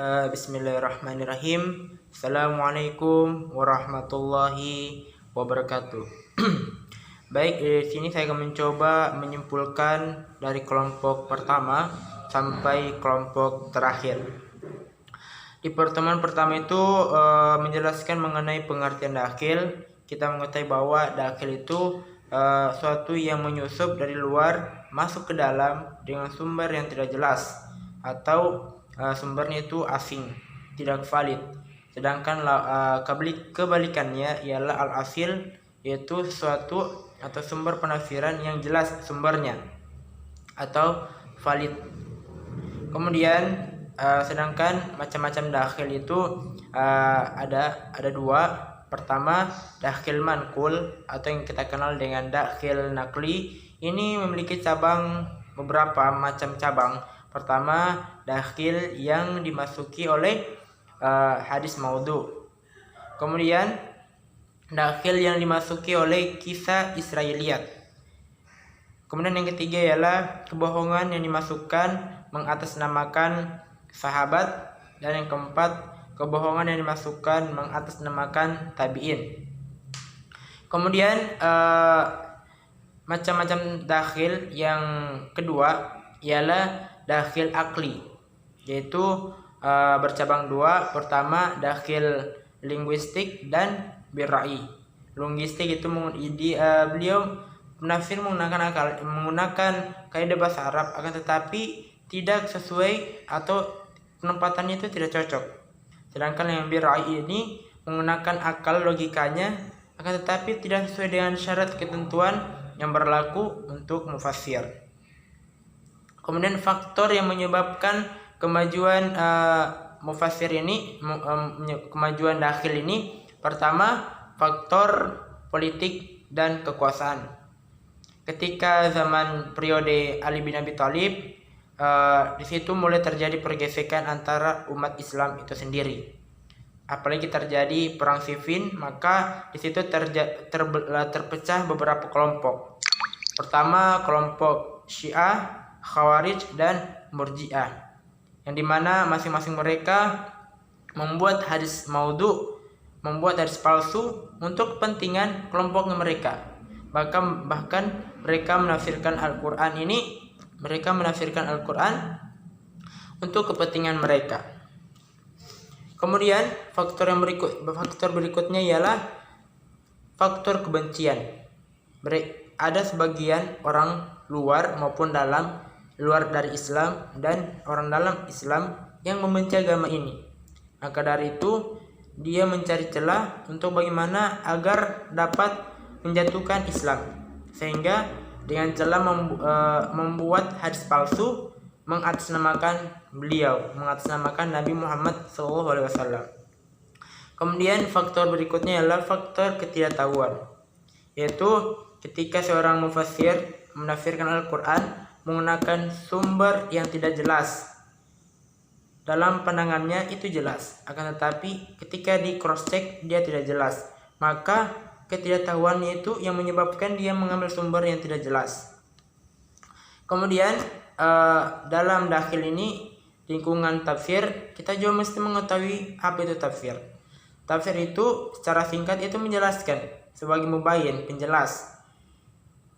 Bismillahirrahmanirrahim. Assalamualaikum warahmatullahi wabarakatuh. Baik, di sini saya akan mencoba menyimpulkan dari kelompok pertama sampai kelompok terakhir. Di pertemuan pertama itu menjelaskan mengenai pengertian dakhil. Kita mengetahui bahwa dakhil itu suatu yang menyusup dari luar masuk ke dalam dengan sumber yang tidak jelas atau sumbernya itu asing, tidak valid. Sedangkan kebalikannya ialah al-asil, yaitu sesuatu atau sumber penafsiran yang jelas sumbernya atau valid. Kemudian sedangkan macam-macam dakhil itu ada dua. Pertama, dakhil manqul atau yang kita kenal dengan dakhil nakli. Ini memiliki beberapa macam cabang. Pertama, dakhil yang dimasuki oleh hadis maudhu. Kemudian dakhil yang dimasuki oleh kisah Israiliyat. Kemudian yang ketiga ialah kebohongan yang dimasukkan mengatasnamakan sahabat. Dan yang keempat, kebohongan yang dimasukkan mengatasnamakan tabi'in. Kemudian macam-macam dakhil yang kedua ialah dakhil akli, yaitu bercabang dua. Pertama, dakhil linguistik dan birra'i. Linguistik itu beliau penafsir menggunakan kaidah bahasa Arab, akan tetapi tidak sesuai atau penempatannya itu tidak cocok. Sedangkan yang birra'i ini menggunakan akal logikanya, akan tetapi tidak sesuai dengan syarat ketentuan yang berlaku untuk mufassir. Kemudian faktor yang menyebabkan kemajuan mufassir ini, kemajuan dakhil ini, pertama, faktor politik dan kekuasaan. Ketika zaman periode Ali bin Abi Thalib, di situ mulai terjadi pergesekan antara umat Islam itu sendiri. Apalagi terjadi perang Siffin, maka di situ terpecah beberapa kelompok. Pertama, kelompok Syiah, Khawarij, dan Murji'ah, yang dimana masing-masing mereka membuat hadis maudhu, membuat hadis palsu untuk kepentingan kelompoknya mereka. Bahkan mereka menafsirkan Al-Quran untuk kepentingan mereka. Kemudian faktor berikutnya ialah faktor kebencian. Ada sebagian orang luar maupun luar dari Islam dan orang dalam Islam yang membenci agama ini. Maka dari itu dia mencari celah untuk bagaimana agar dapat menjatuhkan Islam, sehingga dengan celah membuat hadis palsu mengatasnamakan Nabi Muhammad SAW. Kemudian faktor berikutnya adalah faktor ketidaktahuan, yaitu ketika seorang mufassir menafsirkan Al-Quran menggunakan sumber yang tidak jelas. Dalam pandangannya itu jelas, akan tetapi ketika di cross check dia tidak jelas. Maka ketidaktahuannya itu yang menyebabkan dia mengambil sumber yang tidak jelas. Kemudian dalam dakhil ini, lingkungan tafsir, kita juga mesti mengetahui apa itu tafsir. Tafsir itu secara singkat itu menjelaskan sebagai mubayyin, penjelas.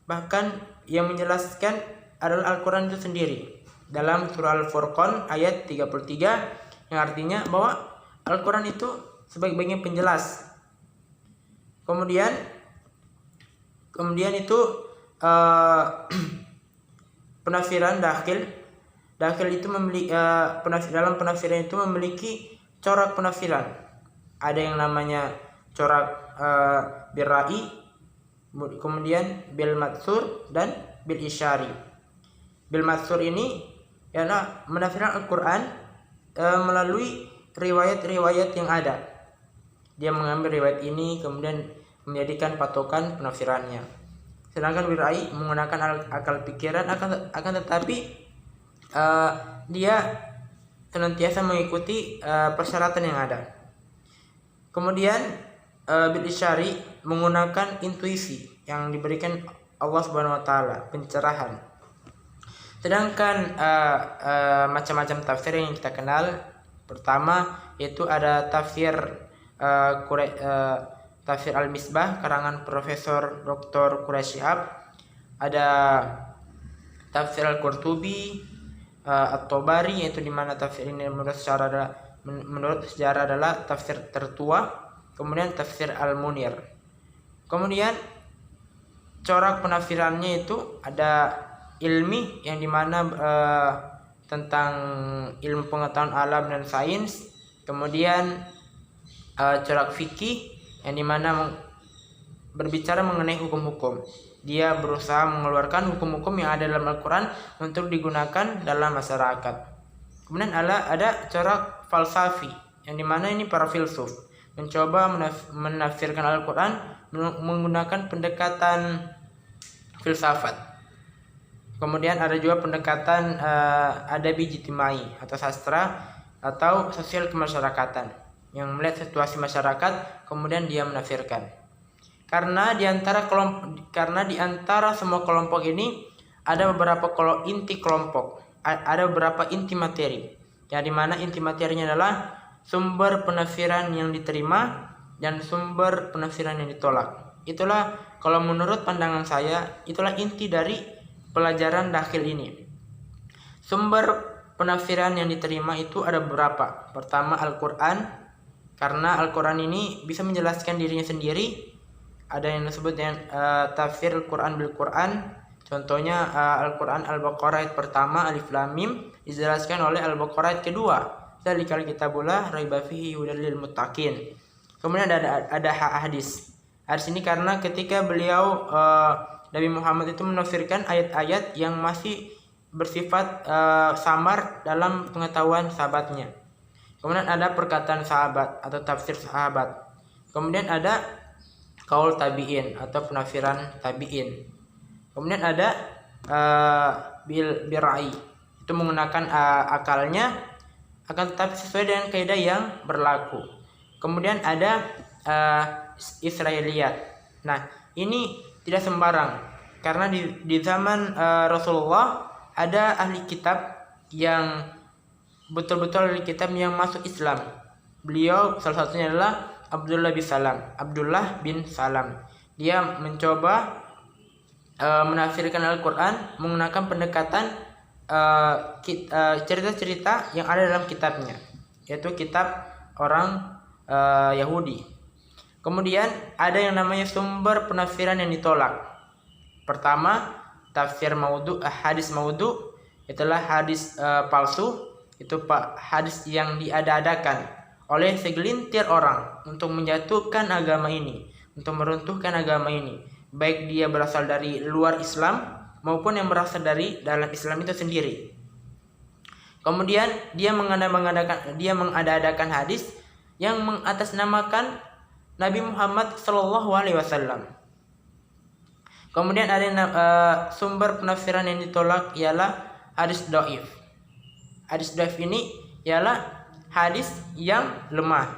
Bahkan yang menjelaskan adalah Al-Quran itu sendiri. Dalam surah Al-Furqan ayat 33, yang artinya bahwa Al-Quran itu sebagai penjelas. Kemudian itu penafsiran dakhil itu memiliki dalam penafsiran itu memiliki corak penafsiran. Ada yang namanya corak birra'i, kemudian bil matsur dan bil isyari. Bil matsur ini ialah menafsirkan Al-Quran melalui riwayat-riwayat yang ada. Dia mengambil riwayat ini kemudian menjadikan patokan penafsirannya. Sedangkan birra'i menggunakan akal pikiran, akan tetapi dia senantiasa mengikuti persyaratan yang ada. Kemudian bil isyari menggunakan intuisi yang diberikan Allah Subhanahu wa taala, pencerahan. Sedangkan macam-macam tafsir yang kita kenal, Pertama yaitu ada tafsir Al-Misbah karangan Profesor Dr. Quraish Shihab, ada tafsir Al-Qurtubi, At-Tabari, yaitu dimana tafsir ini menurut sejarah adalah tafsir tertua. Kemudian tafsir Al-Munir. Kemudian corak penafsirannya itu ada ilmi yang dimana tentang ilmu pengetahuan alam dan sains. Kemudian corak fikih yang dimana berbicara mengenai hukum-hukum. Dia berusaha mengeluarkan hukum-hukum yang ada dalam Al-Quran untuk digunakan dalam masyarakat. Kemudian ada corak falsafi yang dimana ini para filsuf mencoba menafsirkan Al-Quran menggunakan pendekatan filsafat. Kemudian ada juga pendekatan adabi ijtimai atau sastra atau sosial kemasyarakatan yang melihat situasi masyarakat kemudian dia menafsirkan. Karena di antara semua kelompok ini ada beberapa inti kelompok, ada beberapa inti materi. Yang dimana inti materinya adalah sumber penafsiran yang diterima dan sumber penafsiran yang ditolak. Itulah kalau menurut pandangan saya, itulah inti dari pelajaran dakhil ini. Sumber penafsiran yang diterima itu ada beberapa. Pertama Al-Quran, karena Al-Quran ini bisa menjelaskan dirinya sendiri. Ada yang disebut dengan tafsir Al-Quran bil Quran. Contohnya Al-Quran Al-Baqarah ayat pertama Alif Lam Mim dijelaskan oleh Al-Baqarah ayat kedua. Dzalikal kitabullah raiba fihi hudal lil muttaqin. Kemudian ada hadis. Hadis ini karena ketika beliau Nabi Muhammad itu menafsirkan ayat-ayat yang masih bersifat samar dalam pengetahuan sahabatnya. Kemudian ada perkataan sahabat atau tafsir sahabat. Kemudian ada qaul tabi'in atau penafsiran tabi'in. Kemudian ada bil-ra'i, itu menggunakan akalnya akan tetapi sesuai dengan kaidah yang berlaku. Kemudian ada Israiliyat. Nah, ini tidak sembarang karena di zaman Rasulullah ada ahli kitab yang betul-betul ahli kitab yang masuk Islam. Beliau salah satunya adalah Abdullah bin Salam. Dia mencoba menafsirkan Al-Quran menggunakan pendekatan cerita-cerita yang ada dalam kitabnya, yaitu kitab orang Yahudi. Kemudian ada yang namanya sumber penafsiran yang ditolak. Pertama, tafsir hadis maudhu, itulah hadis palsu, itu hadis yang diada-adakan oleh segelintir orang untuk menjatuhkan agama ini, untuk meruntuhkan agama ini, baik dia berasal dari luar Islam maupun yang berasal dari dalam Islam itu sendiri. Kemudian dia mengada-adakan hadis yang mengatasnamakan Nabi Muhammad SAW. Kemudian ada sumber penafsiran yang ditolak ialah hadis dhaif. Hadis dhaif ini ialah hadis yang lemah,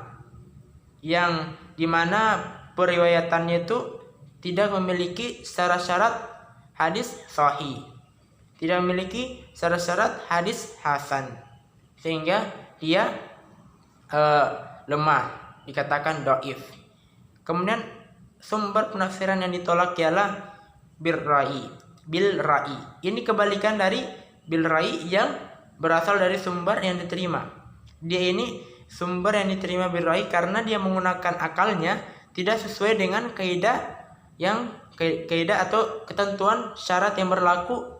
yang dimana periwayatannya itu tidak memiliki syarat-syarat hadis sahih, tidak memiliki syarat-syarat hadis hasan, sehingga dia lemah, dikatakan dhaif. Kemudian sumber penafsiran yang ditolak ialah bil ra'i. Ini kebalikan dari bil ra'i yang berasal dari sumber yang diterima. Dia ini sumber yang diterima bil ra'i karena dia menggunakan akalnya tidak sesuai dengan kaidah atau ketentuan syarat yang berlaku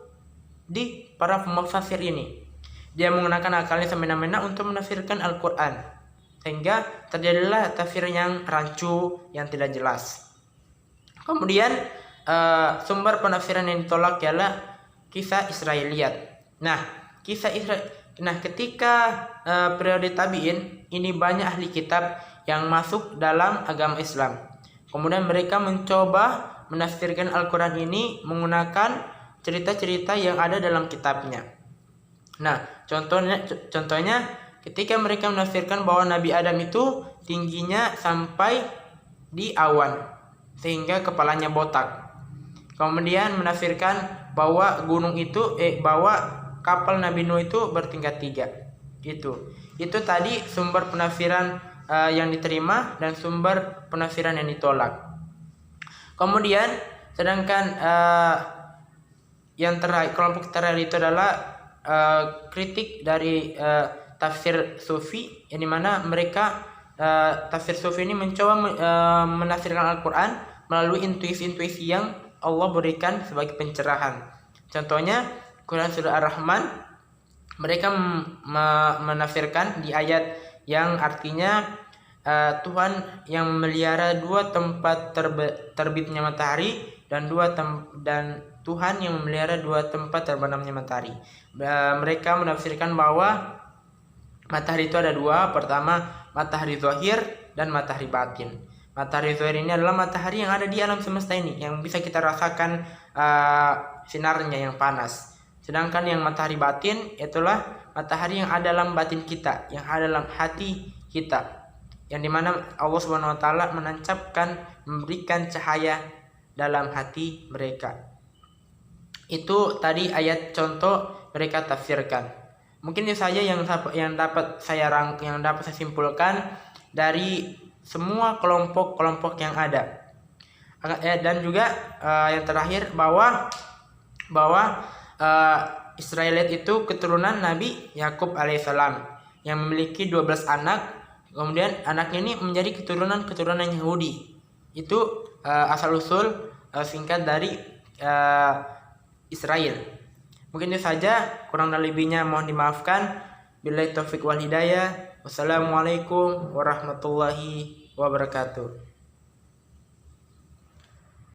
di para pemufasir ini. Dia menggunakan akalnya semena-mena untuk menafsirkan Al-Quran, sehingga terjadilah tafsir yang rancu, yang tidak jelas. Kemudian sumber penafsiran yang ditolak ialah kisah Israiliyat. Nah, ketika periode tabi'in ini banyak ahli kitab yang masuk dalam agama Islam. Kemudian mereka mencoba menafsirkan Al-Quran ini menggunakan cerita-cerita yang ada dalam kitabnya. Nah, contohnya ketika mereka menafsirkan bahwa Nabi Adam itu tingginya sampai di awan sehingga kepalanya botak. Kemudian menafsirkan bahwa bahwa kapal Nabi Nuh itu bertingkat 3. Itu tadi sumber penafsiran yang diterima dan sumber penafsiran yang ditolak. Kemudian sedangkan yang terakhir, kelompok terakhir itu adalah kritik dari tafsir sufi, yang dimana mereka tafsir sufi ini mencoba menafsirkan Al-Quran melalui intuisi-intuisi yang Allah berikan sebagai pencerahan. Contohnya Quran surah Ar-Rahman, mereka menafsirkan di ayat yang artinya Tuhan yang memelihara dua tempat terbitnya matahari dan Tuhan yang memelihara dua tempat terbenamnya matahari. Mereka menafsirkan bahwa matahari itu ada dua, pertama matahari zahir dan matahari batin. Matahari zahir ini adalah matahari yang ada di alam semesta ini, yang bisa kita rasakan sinarnya yang panas. Sedangkan yang matahari batin itulah matahari yang ada dalam batin kita, yang ada dalam hati kita, yang dimana Allah Subhanahu wa Ta'ala menancapkan, memberikan cahaya dalam hati mereka. Itu tadi ayat contoh mereka tafsirkan. Mungkin itu saja yang dapat saya simpulkan dari semua kelompok-kelompok yang ada. Dan juga yang terakhir bahwa Israeliat itu keturunan Nabi Yakub alaihissalam yang memiliki 12 anak. Kemudian anaknya ini menjadi keturunan Yahudi. Itu asal usul singkat dari Israel. Mungkin itu saja, kurang dan lebihnya mohon dimaafkan. Billahi taufik wal hidayah. Wassalamualaikum warahmatullahi wabarakatuh.